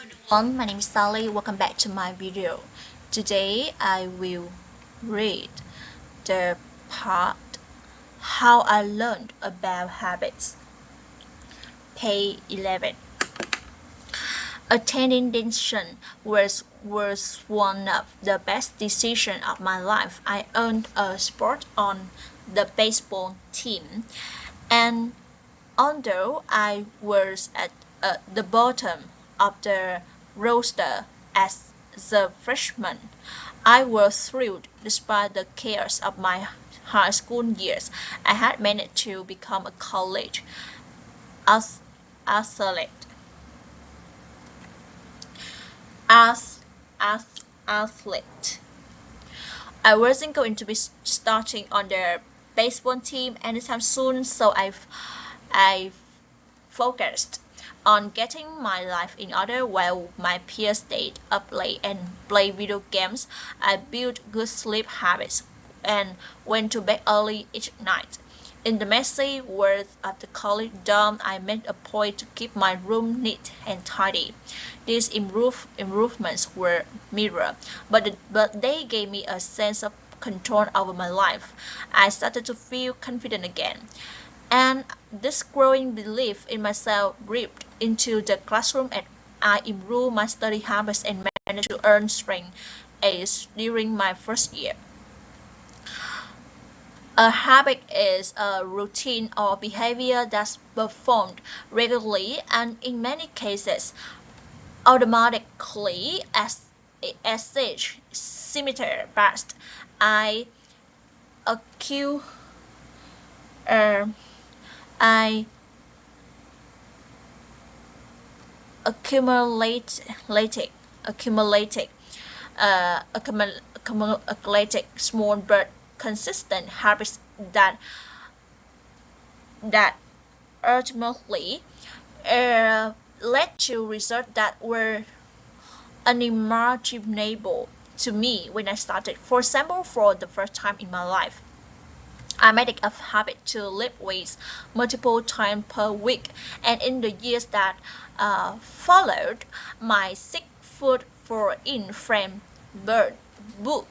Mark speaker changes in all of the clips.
Speaker 1: everyone, my name is Sally. Welcome back to my video. Today I will read the part How I Learned About Habits, page 11. Attending Denson was one of the best decisions of my life. I earned a spot on the baseball team, and although I was at the bottom of the roster as the freshman, I was thrilled despite the chaos of my high school years. I had managed to become a college athlete. As, as athlete. I wasn't going to be starting on the baseball team anytime soon, so I focused on getting my life in order while my peers stayed up late and played video games. I built good sleep habits and went to bed early each night. In the messy world of the college dorm, I made a point to keep my room neat and tidy. These improvements were minor, but they gave me a sense of control over my life. I started to feel confident again, and this growing belief in myself ripped into the classroom, and I improved my study habits and managed to earn strength A's during my first year. A habit is a routine or behavior that's performed regularly and in many cases automatically as such similar past. I accu- uh, I accumulated accumulated accumulated small but consistent habits that ultimately led to results that were unimaginable to me when I started. For example, for the first time in my life, I made it a habit to lift weights multiple times per week, and in the years that followed, my 6 foot 4 inch frame bird book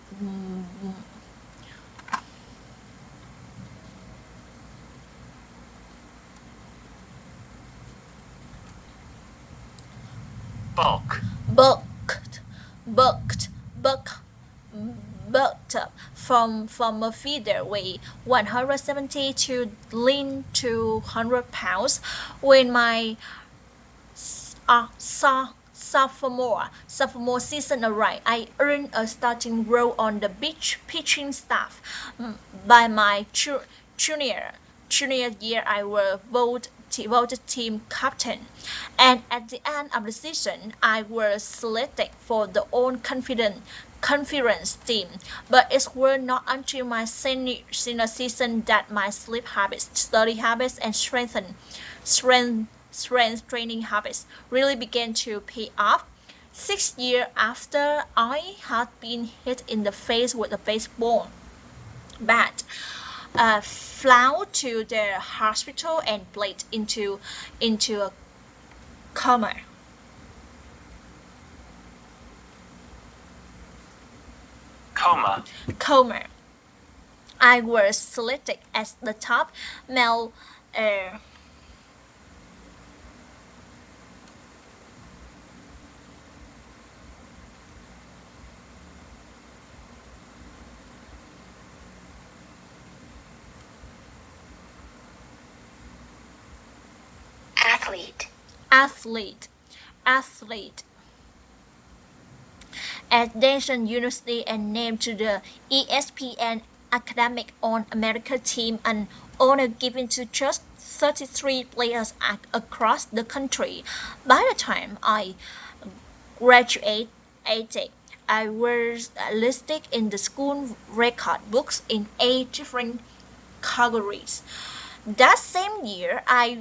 Speaker 1: bulk bulked bulked bulk bulked up from a feather weight 170 to lean to 100 pounds when my sophomore season arrived. I earned a starting role on the beach pitching staff. By my junior year, I was voted team captain, and at the end of the season, I was selected for the all confident conference team. But it was not until my senior season that my sleep habits, study habits, and strength training habits really began to pay off. 6 years after I had been hit in the face with a baseball bat, flew to the hospital and bled into a coma. Coma. Coma. I was selected as the top male athlete athlete athlete at Denison University and named to the ESPN Academic All-America team, an honor given to just 33 players across the country. By the time I graduated, I was listed in the school record books in 8 different categories. That same year, I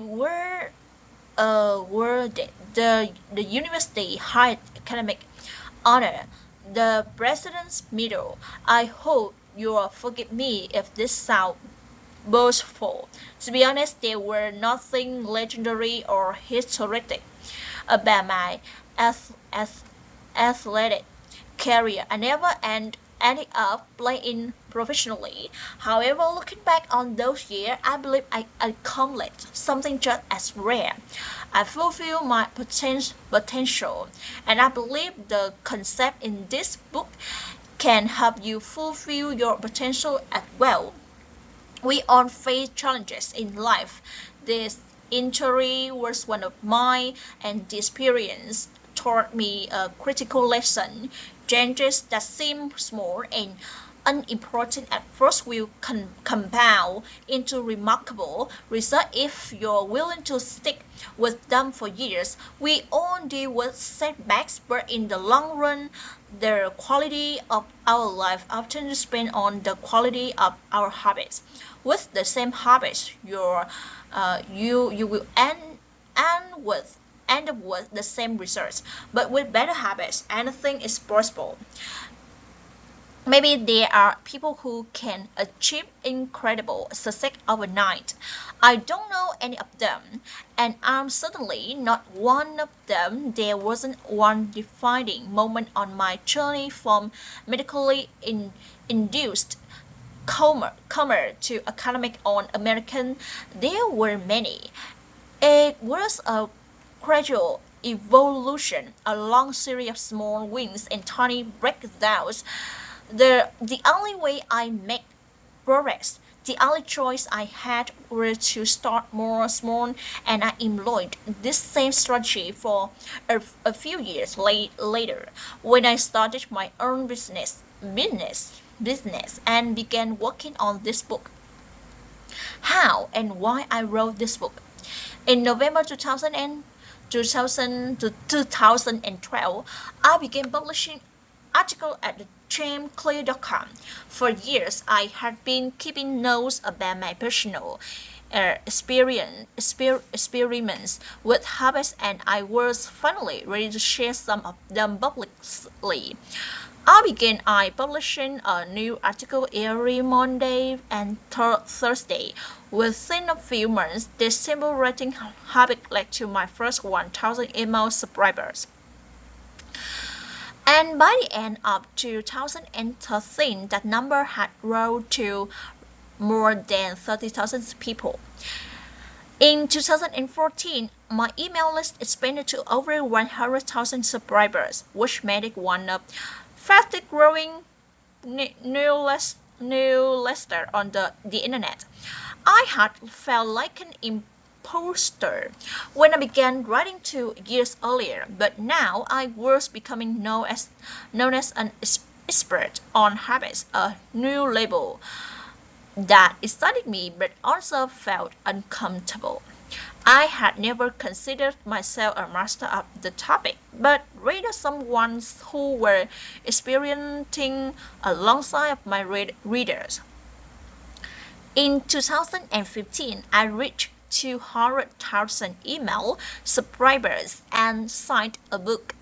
Speaker 1: awarded the university high academic honor, the President's Medal. I hope you'll forgive me if this sounds boastful. To be honest, there were nothing legendary or historic about my ath- ath- athletic career. I never ended up playing professionally. However, looking back on those years, I believe I accomplished something just as rare. I fulfilled my potential, and I believe the concept in this book can help you fulfill your potential as well. We all face challenges in life. This injury was one of mine, and the experience taught me a critical lesson. Changes that seem small and unimportant at first will compound into remarkable results if you're willing to stick with them for years. We all deal with setbacks, but in the long run, the quality of our life often depends on the quality of our habits. With the same habits, you will end up with the same results. But with better habits, anything is possible. Maybe there are people who can achieve incredible success overnight. I don't know any of them, and I'm certainly not one of them. There wasn't one defining moment on my journey from medically induced coma to academic on American. There were many. It was a gradual evolution, a long series of small wins and tiny breakdowns. The only way I make progress, the only choice I had was to start more small, and I employed this same strategy for a few years later when I started my own business and began working on this book. How and why I wrote this book. In November 2012, I began publishing articles at the jamesclear.com. For years, I had been keeping notes about my personal experiments with habits, and I was finally ready to share some of them publicly. I publishing a new article every Monday and Thursday. Within a few months, this simple writing habit led to my first 1,000 email subscribers. And by the end of 2013, that number had grown to more than 30,000 people. In 2014, my email list expanded to over 100,000 subscribers, which made it one of fastest growing newsletter on the internet. I had felt like an imposter when I began writing 2 years earlier, but now I was becoming known as an expert on habits, a new label that excited me but also felt uncomfortable. I had never considered myself a master of the topic, but rather someone who were experiencing alongside of my readers. In 2015, I reached 200,000 email subscribers and signed a book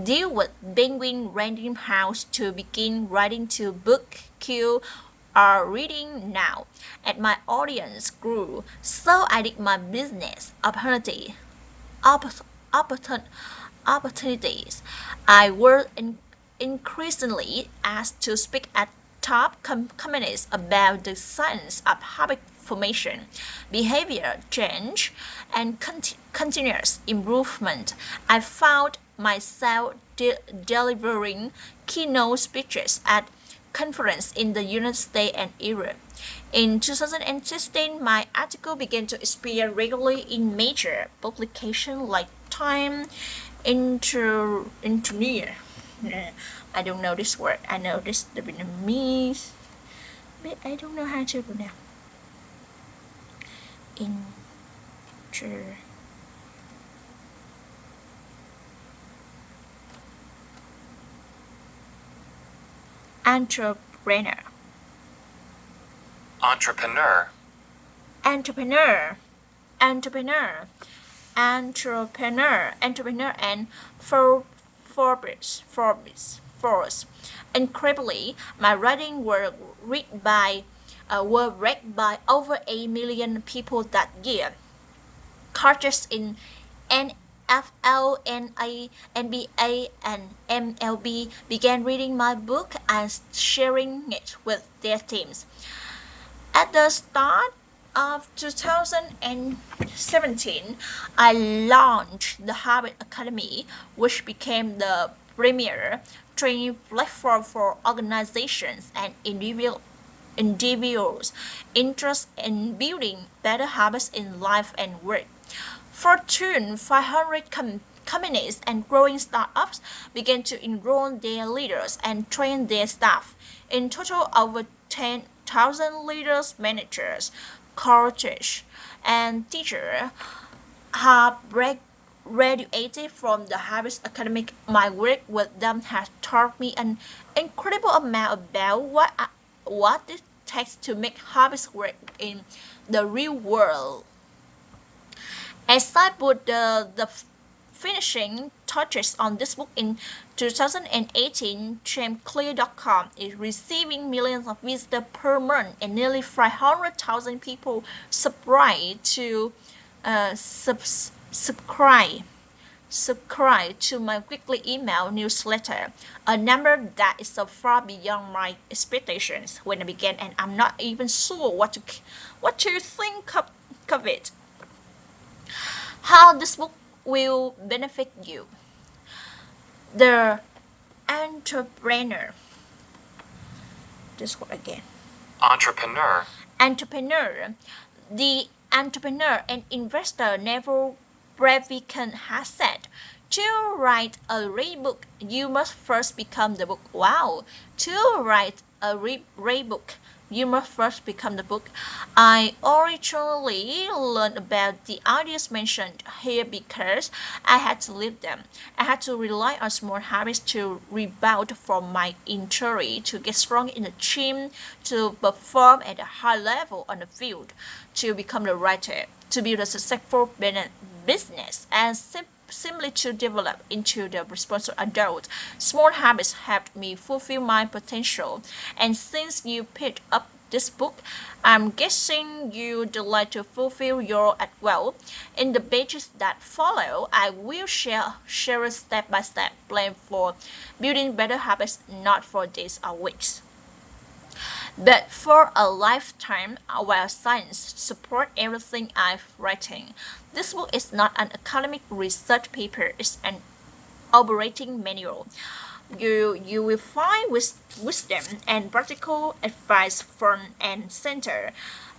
Speaker 1: deal with Penguin Random House to begin writing to book queue are reading now, and my audience grew, so I did my business opportunities. I was increasingly asked to speak at top companies about the science of habit formation, behavior change, and continuous improvement. I found myself delivering keynote speeches at conferences in the United States and Europe. In 2016, my article began to appear regularly in major publications like Time, Engineer. I don't know this word. I know this the Vietnamese, but I don't know how to pronounce. Inter entrepreneur,
Speaker 2: Entrepreneur.
Speaker 1: entrepreneur, entrepreneur, entrepreneur, and Forbes. Incredibly, my writing were read by over 8 million people that year. Charges in NFL, NBA, and MLB began reading my book and sharing it with their teams. At the start of 2017, I launched the Habit Academy, which became the premier training platform for organizations and individuals interested in building better habits in life and work. Fortune 500 companies and growing startups began to enroll their leaders and train their staff. In total, over 10,000 leaders, managers, coaches, and teachers have graduated from the Habits Academy. My work with them has taught me an incredible amount about what it takes to make habits work in the real world. As I put the finishing touches on this book in 2018, JamesClear.com is receiving millions of visitors per month and nearly 500,000 people subscribe to subscribe to my weekly email newsletter, a number that is so far beyond my expectations when I began, and I'm not even sure what to think of it. How this book will benefit you. The entrepreneur. This word again.
Speaker 2: Entrepreneur.
Speaker 1: Entrepreneur. The entrepreneur and investor Neville Brevikan has said, to write a read book, you must first become the book. Wow! To write a read book, you must first become the book. I originally learned about the ideas mentioned here because I had to live them. I had to rely on small habits to rebound from my injury, to get strong in the gym, to perform at a high level on the field, to become the writer, to build a successful business, and simply to develop into the responsible adult. Small habits helped me fulfill my potential. And since you picked up this book, I'm guessing you'd like to fulfill yours as well. In the pages that follow, I will share a step-by-step plan for building better habits, not for days or weeks, but for a lifetime, while science supports everything I'm writing. This book is not an academic research paper, it's an operating manual. You will find wisdom and practical advice front and center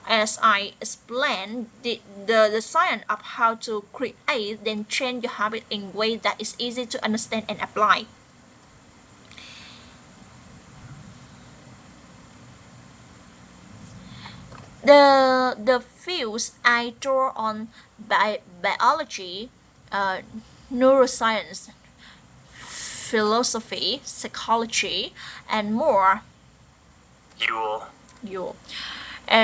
Speaker 1: as I explain the science of how to create then change your habit in a way that is easy to understand and apply. The fields I draw on biology, neuroscience, philosophy, psychology, and more.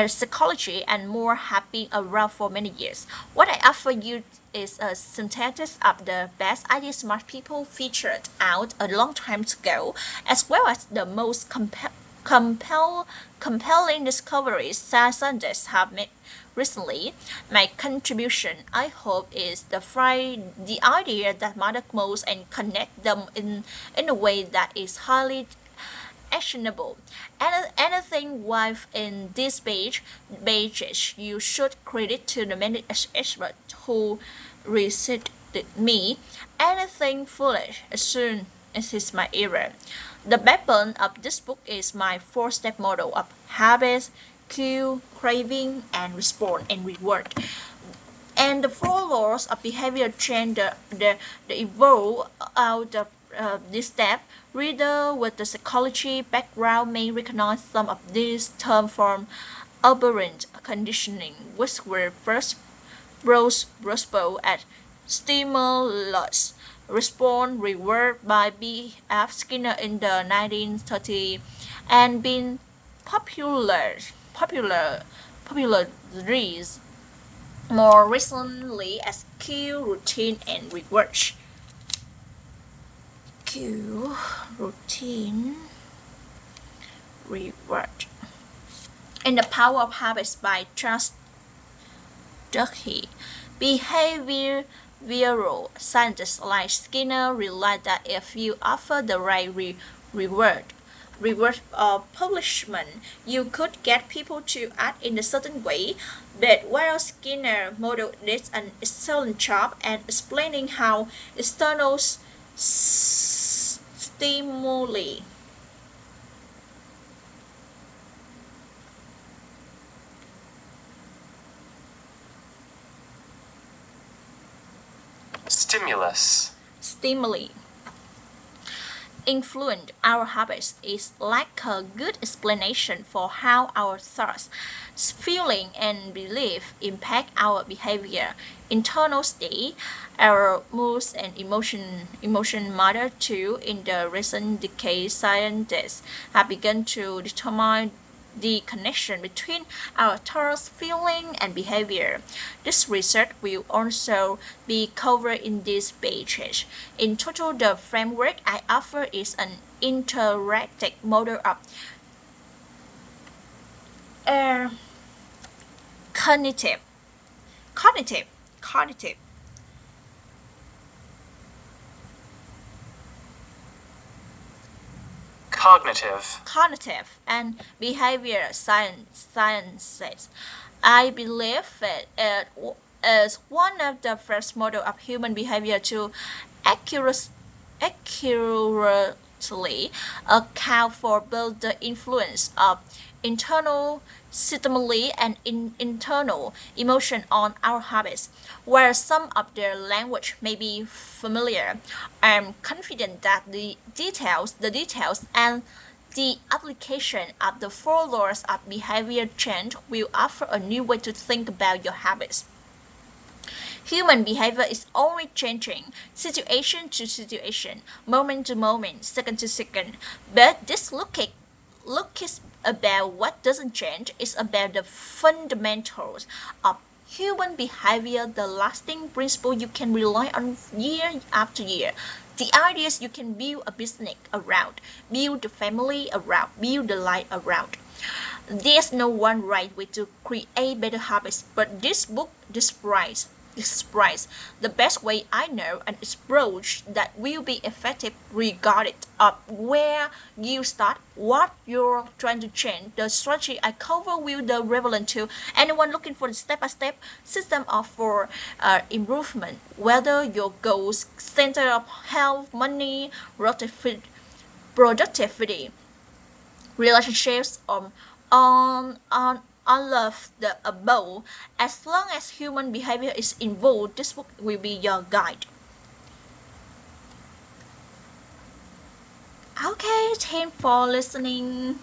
Speaker 1: Psychology and more have been around for many years. What I offer you is a synthesis of the best ideas smart people featured out a long time ago, as well as the most compelling discoveries scientists have made recently. My contribution, I hope, is to find the idea that matter most and connect them in a way that is highly actionable. Anything wife in this pages you should credit to the many experts who researched me. Anything foolish assume it is my error. The backbone of this book is my four-step model of habits, cue, craving, and response and reward. And the four laws of behavior change the evolve out of this step. Reader with the psychology background may recognize some of these terms from operant conditioning, which were first brought at stimulus response reward by B. F. Skinner in the 1930s and been popularized more recently as cue, routine, and reward. Cue, routine, reward. And the Power of Habits by Charles Duhigg. Behavior behavioral scientists like Skinner realize that if you offer the right reward punishment, you could get people to act in a certain way. But while Skinner model did an excellent job at explaining how external stimuli stimuli influence our habits is like a good explanation for how our thoughts, feeling, and belief impact our behavior. Internal state, our moods and emotion matter too. In the recent decade, scientists have begun to determine the connection between our thoughts, feeling, and behavior. This research will also be covered in this page. In total, the framework I offer is an interactive model of uh, cognitive, cognitive, cognitive, cognitive and behavior sciences. I believe it is one of the first model of human behavior to accurate, accurately account for both the influence of internal stimuli and internal emotion on our habits. Where some of their language may be familiar, I'm confident that the details and the application of the four laws of behavior change will offer a new way to think about your habits. Human behavior is always changing, situation to situation, moment to moment, second to second. But this look is about what doesn't change. It's about the fundamentals of human behavior, the lasting principle you can rely on year after year. The ideas you can build a business around, build a family around, build a life around. There's no one right way to create better habits, but this book describes the best way I know an approach that will be effective regardless of where you start, what you're trying to change. The strategy I cover will be relevant to anyone looking for a step-by-step system of for improvement, whether your goals center of health, money, productivity, relationships, on love the above. As long as human behavior is involved, this book will be your guide. Okay, thanks for listening.